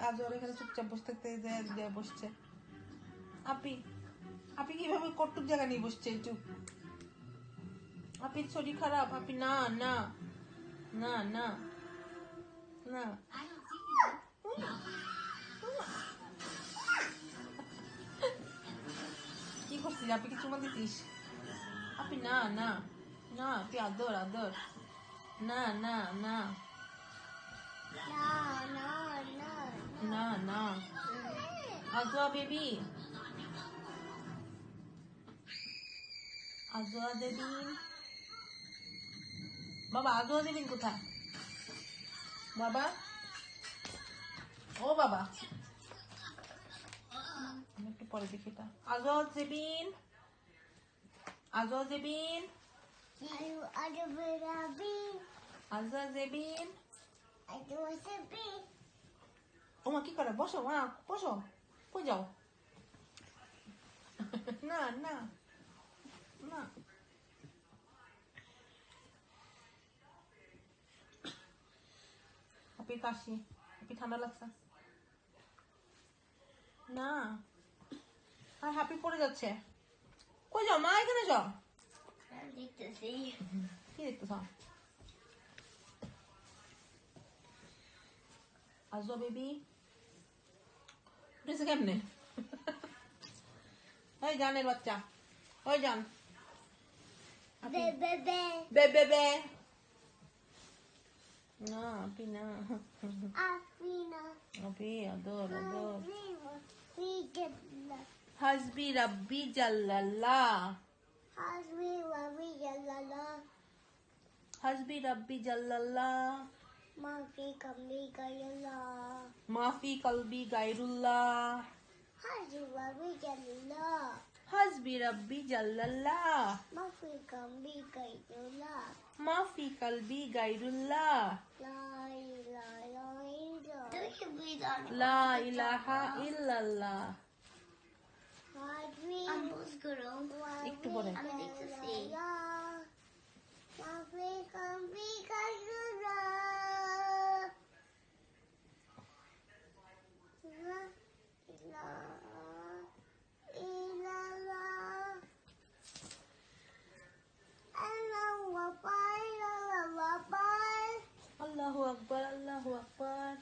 আজ ওর এখানে চুপচাপ বসে থাকতে বসছে। আপি আপি কিভাবে কটুক জায়গা নিয়ে বসছে একটু। আপির শরীর খারাপ। আপি না না না না না কি করছিস? আপি কি চুমা দিতিস? আপি না না না, আপি আদর আদর। না না না না না আজোয়া বেবি, আজোয়া দেবিন। বাবা আজোয়া দেবিন কোথায়? বাবা ও বাবা, আমি একটু পরে দেখি তা। আজোয়া দেবিন, আজোয়া দেবিন, আজোয়া দেবিন। ওমা কি করে? বসো মা, বসো। কই যাও? না না না। আপি কাশি, আপি ঠান্ডা লাগছে না। আর হাপি পড়ে যাচ্ছে। কই যাও মা? এখানে যাও। দেখতেছি কি দেখতেছ? আজো বেবি উঠেছে কেমনে? ওই জানের বাচ্চা, ওই জান বে বে বে। না আপি না, আপি আদর আদর। হাসবি রাব্বি জাল্লাল্লাহ, হাসবি রাব্বি জাল্লাল্লাহ, মাফি কমলি গায়লা মাফি কলবি গায়রুল্লাহ, হাজি বাবি গায়লা হাসবি রাব্বি জাল্লাল্লাহ, মাফি কমলি গায়লা মাফি কলবি গায়রুল্লাহ, লা ইলাহা ইল্লাল্লাহ। একটু পরে আমি দেখতেছি আল্লাহু আকবার, আল্লাহু আকবার।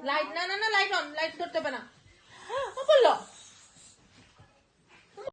লাইট না না না, লাইট অন, লাইট ধরতে হবে না।